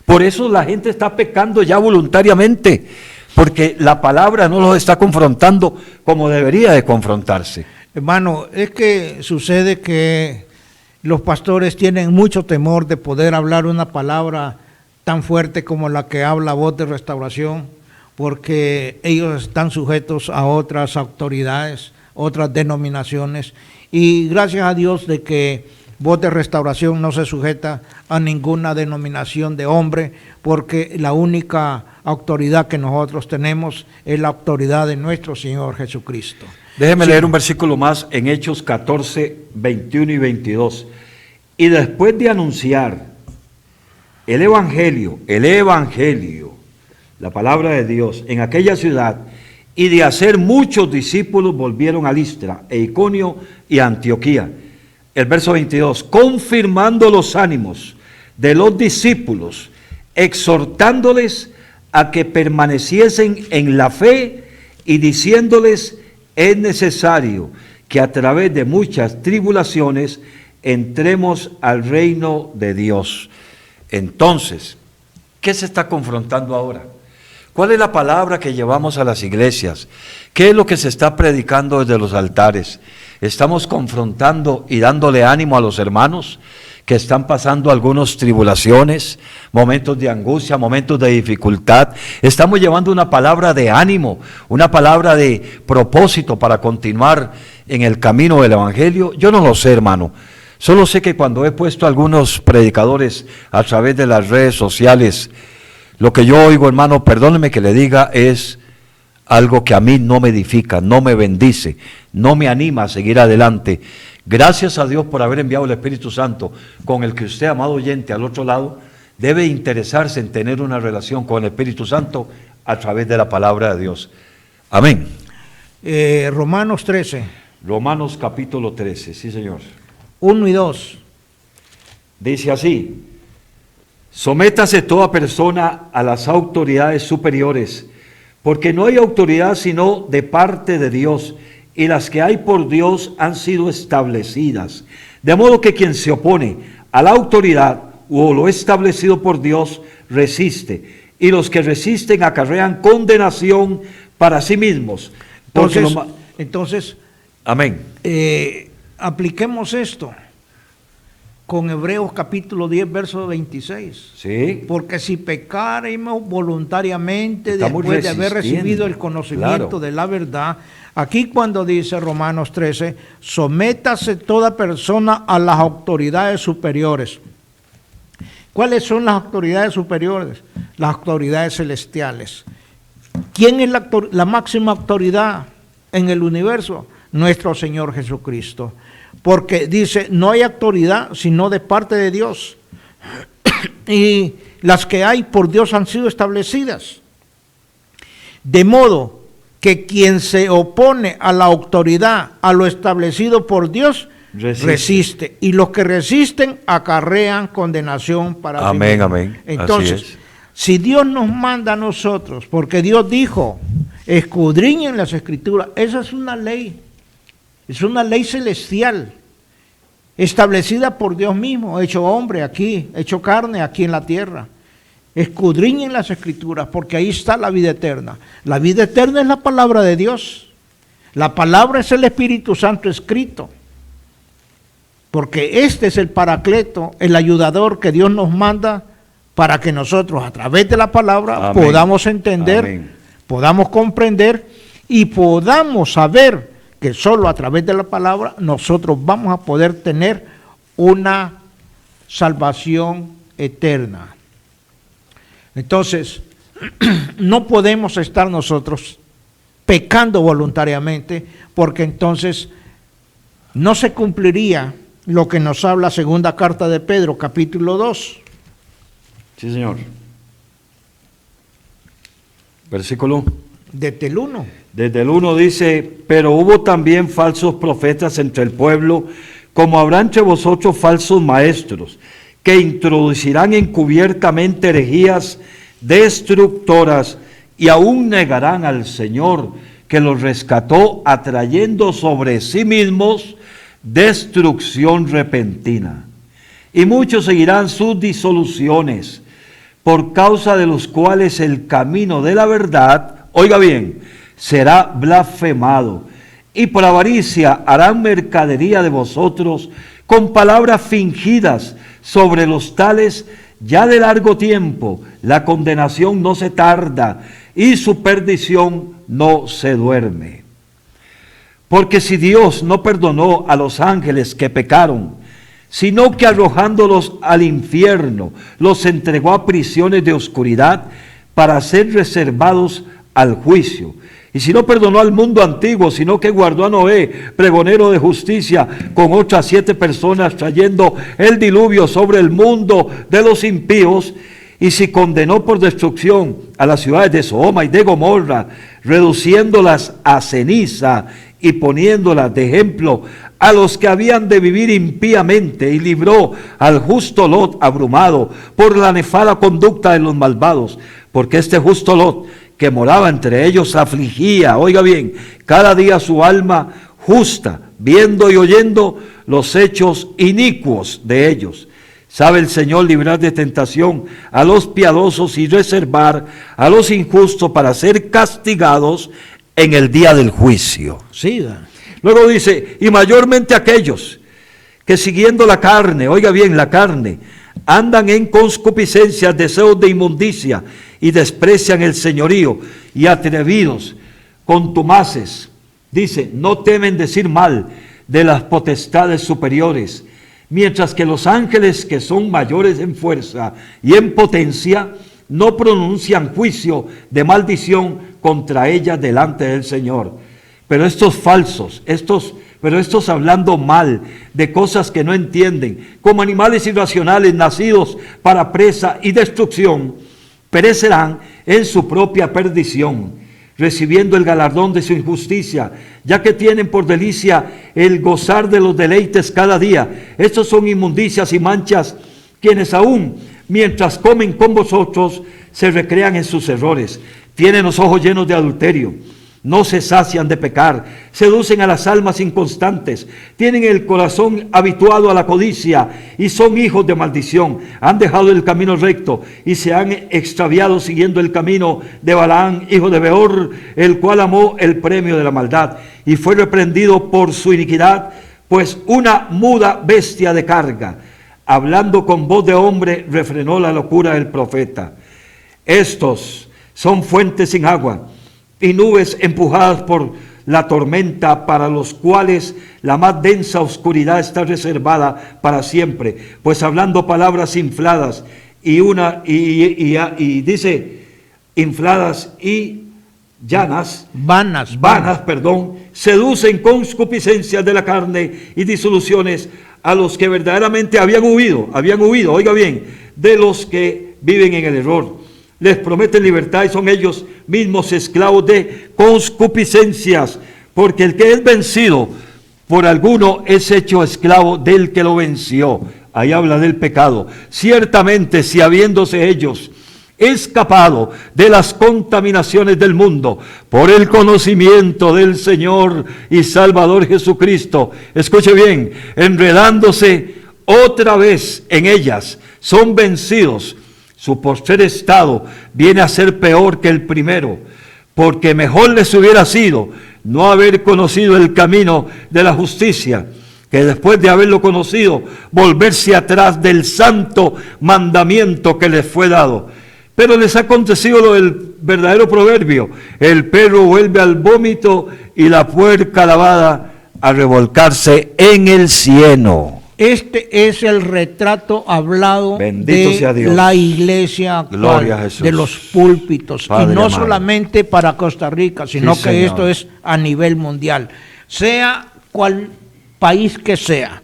Por eso la gente está pecando ya voluntariamente, porque la palabra no los está confrontando como debería de confrontarse. Hermano, es que sucede que los pastores tienen mucho temor de poder hablar una palabra tan fuerte como la que habla Voz de Restauración, porque ellos están sujetos a otras autoridades, otras denominaciones, y gracias a Dios de que Voz de Restauración no se sujeta a ninguna denominación de hombre, porque la única autoridad que nosotros tenemos es la autoridad de nuestro Señor Jesucristo. Déjeme leer un versículo más en Hechos 14, 21 y 22. Y después de anunciar el evangelio, la palabra de Dios en aquella ciudad, y de hacer muchos discípulos, volvieron a Listra, e Iconio y a Antioquía. El verso 22, confirmando los ánimos de los discípulos, exhortándoles a que permaneciesen en la fe y diciéndoles, es necesario que a través de muchas tribulaciones entremos al reino de Dios. Entonces, ¿qué se está confrontando ahora? ¿Cuál es la palabra que llevamos a las iglesias? ¿Qué es lo que se está predicando desde los altares? ¿Estamos confrontando y dándole ánimo a los hermanos que están pasando algunas tribulaciones, momentos de angustia, momentos de dificultad? ¿Estamos llevando una palabra de ánimo, una palabra de propósito para continuar en el camino del evangelio? Yo no lo sé, hermano. Solo sé que cuando he puesto a algunos predicadores a través de las redes sociales, lo que yo oigo, hermano, perdóneme que le diga, es algo que a mí no me edifica, no me bendice, no me anima a seguir adelante. Gracias a Dios por haber enviado el Espíritu Santo, con el que usted, amado oyente, al otro lado, debe interesarse en tener una relación con el Espíritu Santo a través de la palabra de Dios. Amén. Romanos 13. Romanos capítulo 13, sí señor. 1 y 2. Dice así: sométase toda persona a las autoridades superiores, porque no hay autoridad sino de parte de Dios, y las que hay por Dios han sido establecidas. De modo que quien se opone a la autoridad o lo establecido por Dios resiste, y los que resisten acarrean condenación para sí mismos. Porque Entonces, amén. Apliquemos esto con Hebreos capítulo 10, verso 26. Sí. Porque si pecaremos voluntariamente Estamos después de haber resistiendo, recibido el conocimiento claro, de la verdad, aquí cuando dice Romanos 13, sométase toda persona a las autoridades superiores. ¿Cuáles son las autoridades superiores? Las autoridades celestiales. ¿Quién es la máxima autoridad en el universo? Nuestro Señor Jesucristo. Porque dice, no hay autoridad sino de parte de Dios. Y las que hay por Dios han sido establecidas. De modo que quien se opone a la autoridad, a lo establecido por Dios, resiste. Y los que resisten acarrean condenación para sí amén, mismos. amén. Entonces, si Dios nos manda a nosotros, porque Dios dijo, escudriñen las Escrituras, esa es una ley. Es una ley celestial, establecida por Dios mismo, hecho hombre aquí, hecho carne aquí en la tierra. Escudriñen las Escrituras, porque ahí está la vida eterna. La vida eterna es la palabra de Dios. La palabra es el Espíritu Santo escrito. Porque este es el Paracleto, el ayudador que Dios nos manda para que nosotros a través de la palabra amén, podamos entender, amén, podamos comprender y podamos saber que solo a través de la palabra nosotros vamos a poder tener una salvación eterna. Entonces, no podemos estar nosotros pecando voluntariamente, porque entonces no se cumpliría lo que nos habla segunda carta de Pedro, capítulo 2. Sí, señor. Versículo. Desde el 1. Desde el 1 dice, pero hubo también falsos profetas entre el pueblo, como habrá entre vosotros falsos maestros, que introducirán encubiertamente herejías destructoras y aún negarán al Señor que los rescató, atrayendo sobre sí mismos destrucción repentina. Y muchos seguirán sus disoluciones, por causa de los cuales el camino de la verdad, oiga bien, será blasfemado, y por avaricia harán mercadería de vosotros con palabras fingidas. Sobre los tales ya de largo tiempo la condenación no se tarda y su perdición no se duerme. Porque si Dios no perdonó a los ángeles que pecaron, sino que arrojándolos al infierno los entregó a prisiones de oscuridad para ser reservados al juicio. Y si no perdonó al mundo antiguo, sino que guardó a Noé, pregonero de justicia, con otras 7 personas, trayendo el diluvio sobre el mundo de los impíos, y si condenó por destrucción a las ciudades de Sodoma y de Gomorra, reduciéndolas a ceniza y poniéndolas de ejemplo a los que habían de vivir impíamente, y libró al justo Lot abrumado por la nefanda conducta de los malvados, porque este justo Lot, que moraba entre ellos, afligía, oiga bien, cada día su alma justa, viendo y oyendo los hechos inicuos de ellos. Sabe el Señor librar de tentación a los piadosos y reservar a los injustos para ser castigados en el día del juicio. Siga. Luego dice, y mayormente aquellos que siguiendo la carne, oiga bien, la carne, andan en concupiscencias, deseos de inmundicia, y desprecian el señorío, y atrevidos, contumaces, dice, no temen decir mal de las potestades superiores, mientras que los ángeles que son mayores en fuerza y en potencia, no pronuncian juicio de maldición contra ellas delante del Señor. Pero estos falsos, estos hablando mal de cosas que no entienden, como animales irracionales nacidos para presa y destrucción, perecerán en su propia perdición, recibiendo el galardón de su injusticia, ya que tienen por delicia el gozar de los deleites cada día. Estos son inmundicias y manchas, quienes aún, mientras comen con vosotros, se recrean en sus errores. Tienen los ojos llenos de adulterio, no se sacian de pecar, seducen a las almas inconstantes, tienen el corazón habituado a la codicia y son hijos de maldición. Han dejado el camino recto y se han extraviado siguiendo el camino de Balaam, hijo de Beor, el cual amó el premio de la maldad y fue reprendido por su iniquidad, pues una muda bestia de carga, hablando con voz de hombre, refrenó la locura del profeta. Estos son fuentes sin agua y nubes empujadas por la tormenta, para los cuales la más densa oscuridad está reservada para siempre, pues hablando palabras infladas y dice infladas y vanas, seducen concupiscencias de la carne y disoluciones a los que verdaderamente habían huido, oiga bien, de los que viven en el error. Les prometen libertad y son ellos mismos esclavos de concupiscencias, porque el que es vencido por alguno es hecho esclavo del que lo venció. Ahí habla del pecado. Ciertamente, si habiéndose ellos escapado de las contaminaciones del mundo por el conocimiento del Señor y Salvador Jesucristo, escuche bien, enredándose otra vez en ellas, son vencidos, su postrer estado viene a ser peor que el primero, porque mejor les hubiera sido no haber conocido el camino de la justicia, que después de haberlo conocido, volverse atrás del santo mandamiento que les fue dado. Pero les ha acontecido lo del verdadero proverbio: el perro vuelve al vómito y la puerca lavada a revolcarse en el cieno. Este es el retrato hablado Bendito sea de Dios. la iglesia actual, Gloria a Jesús. de los púlpitos, Padre y no amado, solamente para Costa Rica, sino Sí, que Señor. esto es a nivel mundial, sea cual país que sea.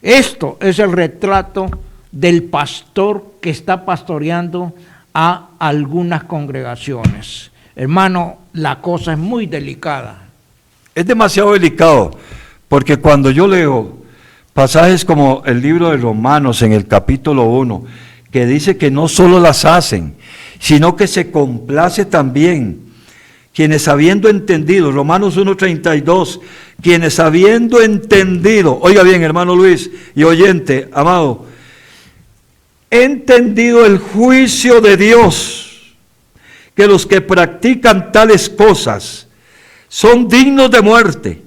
Esto es el retrato del pastor que está pastoreando a algunas congregaciones. Hermano, la cosa es muy delicada. Es demasiado delicado, porque cuando yo leo pasajes como el libro de Romanos en el capítulo 1, que dice que no solo las hacen, sino que se complace también, quienes habiendo entendido, Romanos 1:32, quienes habiendo entendido, oiga bien hermano Luis y oyente, amado, entendido el juicio de Dios, que los que practican tales cosas son dignos de muerte,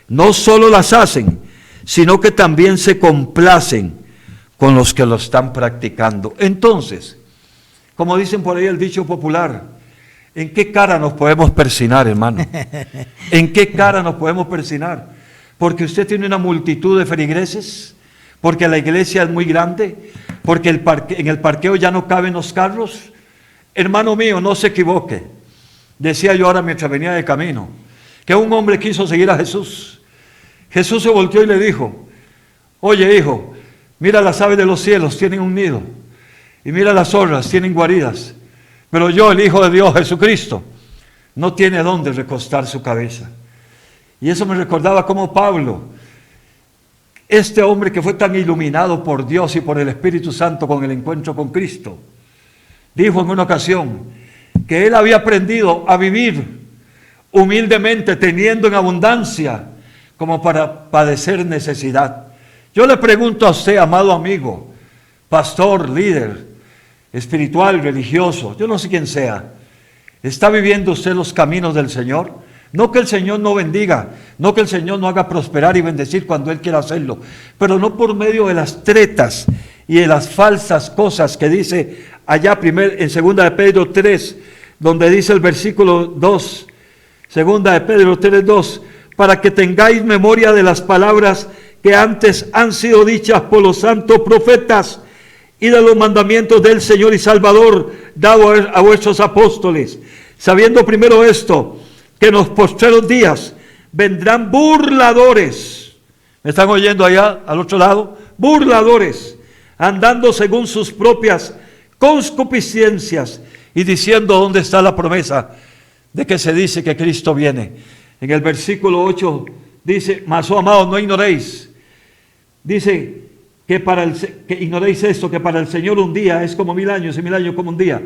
no solo las hacen, sino que también se complacen con los que lo están practicando. Entonces, como dicen por ahí el dicho popular, ¿en qué cara nos podemos persinar, hermano? ¿En qué cara nos podemos persinar? Porque usted tiene una multitud de feligreses, porque la iglesia es muy grande, porque en el parqueo ya no caben los carros. Hermano mío, no se equivoque. Decía yo ahora mientras venía de camino, que un hombre quiso seguir a Jesús. Jesús se volteó y le dijo: oye hijo, mira las aves de los cielos, tienen un nido, y mira las zorras, tienen guaridas, pero yo, el Hijo de Dios, Jesucristo, no tiene dónde recostar su cabeza. Y eso me recordaba como Pablo, este hombre que fue tan iluminado por Dios y por el Espíritu Santo con el encuentro con Cristo, dijo en una ocasión que él había aprendido a vivir humildemente, teniendo en abundancia, como para padecer necesidad. Yo le pregunto a usted, amado amigo, pastor, líder, espiritual, religioso, yo no sé quién sea, ¿está viviendo usted los caminos del Señor? No que el Señor no bendiga, no que el Señor no haga prosperar y bendecir cuando Él quiera hacerlo, pero no por medio de las tretas y de las falsas cosas que dice allá en 2 de Pedro 3, donde dice el versículo 2, 2 de Pedro 3:2, para que tengáis memoria de las palabras que antes han sido dichas por los santos profetas y de los mandamientos del Señor y Salvador dado a vuestros apóstoles, sabiendo primero esto, que en los postreros días vendrán burladores. ¿Me están oyendo allá al otro lado? Burladores, andando según sus propias concupiscencias y diciendo dónde está la promesa de que se dice que Cristo viene. En el versículo 8 dice: mas, oh amados, no ignoréis. Dice que ignoréis esto, que para el Señor un día es como 1000 años y 1000 años como un día.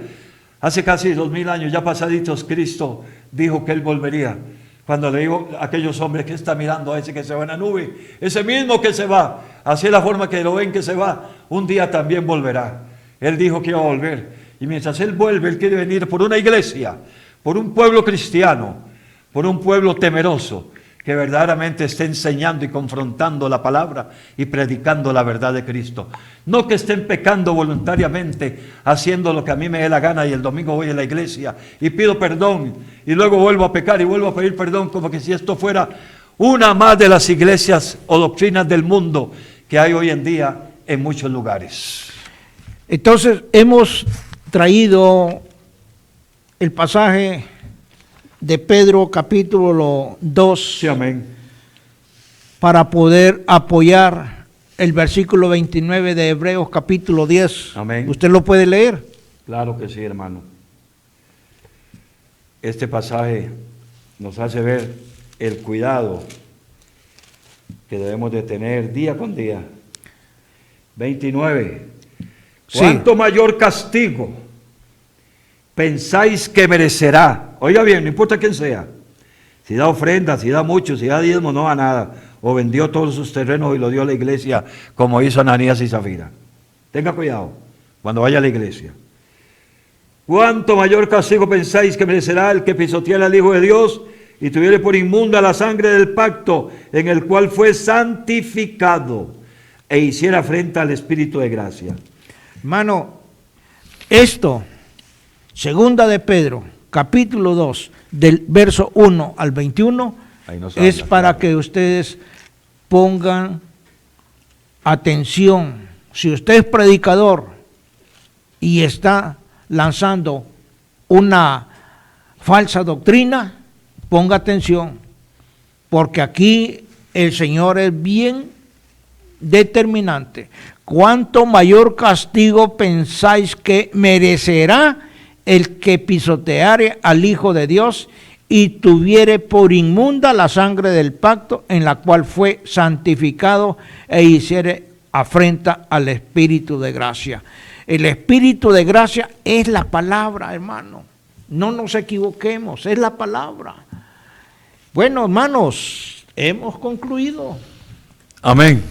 Hace casi 2000 años, ya pasaditos, Cristo dijo que Él volvería. Cuando le digo a aquellos hombres que está mirando a ese que se va en la nube, ese mismo que se va, así es la forma que lo ven que se va, un día también volverá. Él dijo que iba a volver. Y mientras Él vuelve, Él quiere venir por una iglesia, por un pueblo cristiano, por un pueblo temeroso, que verdaderamente esté enseñando y confrontando la palabra y predicando la verdad de Cristo. No que estén pecando voluntariamente, haciendo lo que a mí me dé la gana y el domingo voy a la iglesia y pido perdón y luego vuelvo a pecar y vuelvo a pedir perdón, como que si esto fuera una más de las iglesias o doctrinas del mundo que hay hoy en día en muchos lugares. Entonces hemos traído el pasaje de Pedro capítulo 2, Sí, amén. para poder apoyar el versículo 29 de Hebreos capítulo 10. Amén. ¿Usted lo puede leer? Claro que sí, hermano. Este pasaje nos hace ver el cuidado que debemos de tener día con día. 29. Sí. ¿Cuánto mayor castigo pensáis que merecerá? Oiga bien, no importa quién sea. Si da ofrenda, si da mucho, si da diezmo, no da nada. O vendió todos sus terrenos y lo dio a la iglesia, como hizo Ananías y Zafira. Tenga cuidado cuando vaya a la iglesia. ¿Cuánto mayor castigo pensáis que merecerá el que pisoteara al Hijo de Dios y tuviere por inmunda la sangre del pacto en el cual fue santificado e hiciera afrenta al Espíritu de gracia? Hermano, esto, segunda de Pedro, capítulo 2, del verso 1 al 21, Ahí nos es habla, para claro, que ustedes pongan atención. Si usted es predicador y está lanzando una falsa doctrina, ponga atención, porque aquí el Señor es bien determinante. ¿Cuánto mayor castigo pensáis que merecerá el que pisoteare al Hijo de Dios y tuviere por inmunda la sangre del pacto en la cual fue santificado e hiciere afrenta al Espíritu de gracia? El Espíritu de gracia es la palabra, hermano. No nos equivoquemos, es la palabra. Bueno, hermanos, hemos concluido. Amén,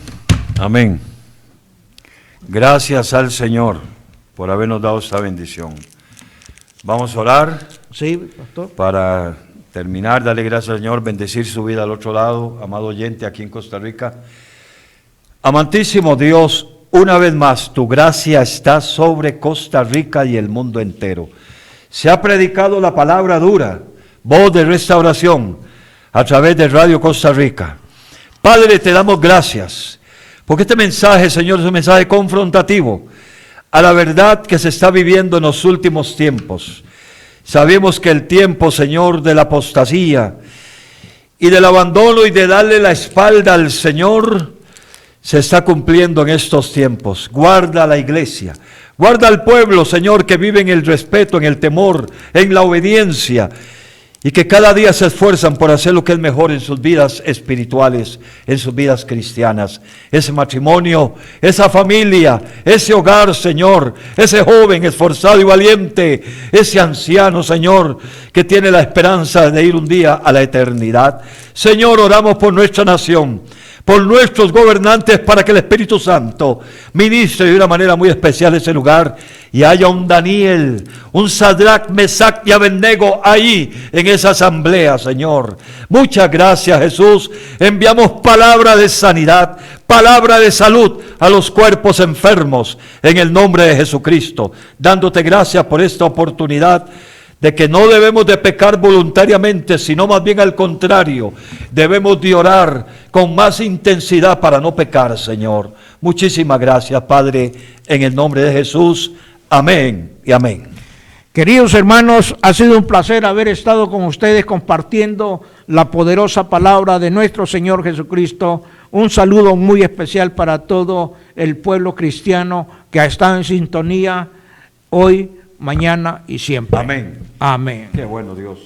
amén. Gracias al Señor por habernos dado esta bendición. Vamos a orar. Sí, pastor. Para terminar, darle gracias al Señor, bendecir su vida al otro lado, amado oyente aquí en Costa Rica. Amantísimo Dios, una vez más, tu gracia está sobre Costa Rica y el mundo entero. Se ha predicado la palabra dura, voz de restauración, a través de Radio Costa Rica. Padre, te damos gracias, porque este mensaje, Señor, es un mensaje confrontativo a la verdad que se está viviendo en los últimos tiempos. Sabemos que el tiempo, Señor, de la apostasía y del abandono y de darle la espalda al Señor se está cumpliendo en estos tiempos. Guarda a la iglesia, guarda al pueblo, Señor, que vive en el respeto, en el temor, en la obediencia, y que cada día se esfuerzan por hacer lo que es mejor en sus vidas espirituales, en sus vidas cristianas. Ese matrimonio, esa familia, ese hogar, Señor, ese joven esforzado y valiente, ese anciano, Señor, que tiene la esperanza de ir un día a la eternidad. Señor, oramos por nuestra nación, por nuestros gobernantes, para que el Espíritu Santo ministre de una manera muy especial ese lugar y haya un Daniel, un Sadrach, Mesach y Abednego ahí en esa asamblea, Señor. Muchas gracias, Jesús. Enviamos palabra de sanidad, palabra de salud a los cuerpos enfermos en el nombre de Jesucristo, dándote gracias por esta oportunidad de que no debemos de pecar voluntariamente, sino más bien al contrario, debemos de orar con más intensidad para no pecar, Señor. Muchísimas gracias, Padre, en el nombre de Jesús. Amén y amén. Queridos hermanos, ha sido un placer haber estado con ustedes compartiendo la poderosa palabra de nuestro Señor Jesucristo. Un saludo muy especial para todo el pueblo cristiano que ha estado en sintonía hoy, mañana y siempre. Amén. Amén. Qué bueno, Dios.